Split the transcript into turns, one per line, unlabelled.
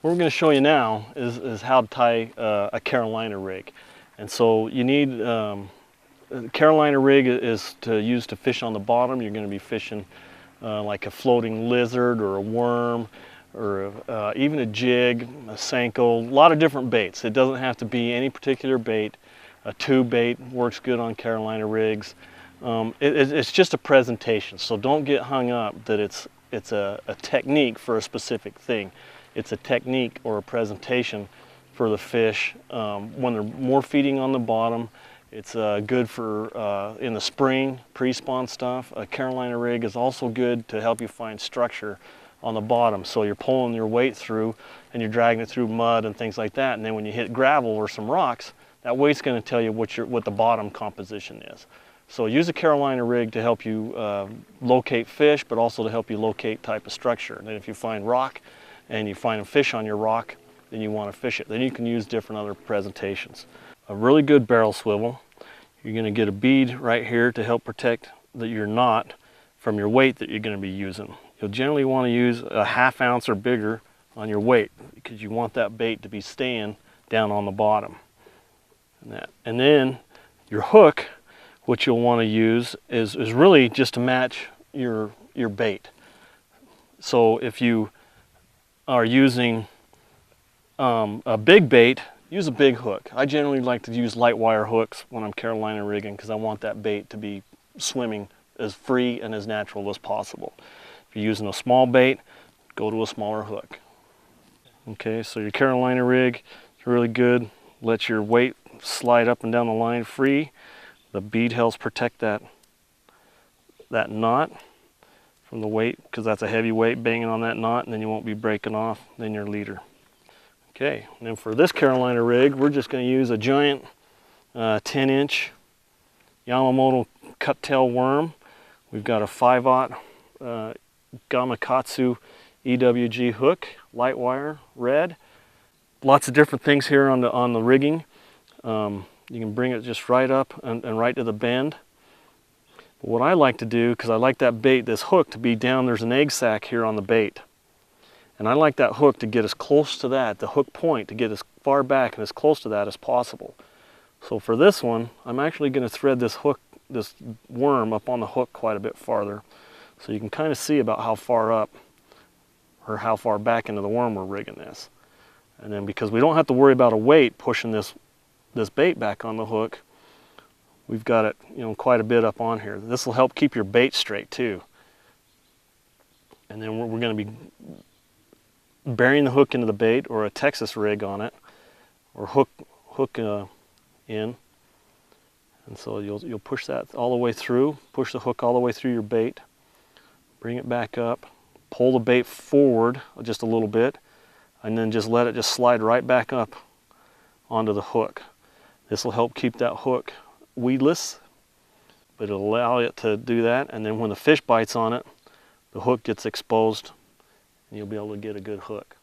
What we're going to show you now is how to tie a Carolina rig. And so you need, a Carolina rig is to use to fish on the bottom. You're going to be fishing like a floating lizard or a worm or even a jig, a Senko, a lot of different baits. It doesn't have to be any particular bait. A tube bait works good on Carolina rigs. It's just a presentation, so don't get hung up that it's a technique for a specific thing. It's a technique or a presentation for the fish when they're more feeding on the bottom. It's good for in the spring, pre-spawn stuff. A Carolina rig is also good to help you find structure on the bottom. So you're pulling your weight through and you're dragging it through mud and things like that. And then when you hit gravel or some rocks, that weight's going to tell you what the bottom composition is. So use a Carolina rig to help you locate fish, but also to help you locate type of structure. And then if you find rock and you find a fish on your rock, then you want to fish it. Then you can use different other presentations. A really good barrel swivel. You're going to get a bead right here to help protect your knot from your weight that you're going to be using. You'll generally want to use a 1/2 ounce or bigger on your weight because you want that bait to be staying down on the bottom. And then your hook, what you'll want to use is really just to match your bait. So if you are using a big bait, use a big hook. I generally like to use light wire hooks when I'm Carolina rigging because I want that bait to be swimming as free and as natural as possible. If you're using a small bait, go to a smaller hook. Okay, so your Carolina rig is really good. Let your weight slide up and down the line free. The bead helps protect that knot from the weight because that's a heavy weight banging on that knot, and then you won't be breaking off then your leader. Okay, and then for this Carolina rig, we're just going to use a giant 10-inch Yamamoto cut tail worm. We've got a 5/0 Gamakatsu EWG hook, light wire, red. Lots of different things here on the rigging. You can bring it just right up and right to the bend. But what I like to do, because I like that bait, this hook, to be down, there's an egg sac here on the bait. And I like that hook to get as close to that, the hook point, to get as far back and as close to that as possible. So for this one, I'm actually going to thread this hook, this worm up on the hook quite a bit farther. So you can kind of see about how far up or how far back into the worm we're rigging this. And then because we don't have to worry about a weight pushing this bait back on the hook, we've got it, quite a bit up on here. This will help keep your bait straight too. And then we're going to be burying the hook into the bait or a Texas rig on it, or hook in. And so you'll push that all the way through, push the hook all the way through your bait, bring it back up, pull the bait forward just a little bit, and then just let it just slide right back up onto the hook. This will help keep that hook weedless, but it'll allow it to do that. And then when the fish bites on it, the hook gets exposed and you'll be able to get a good hook.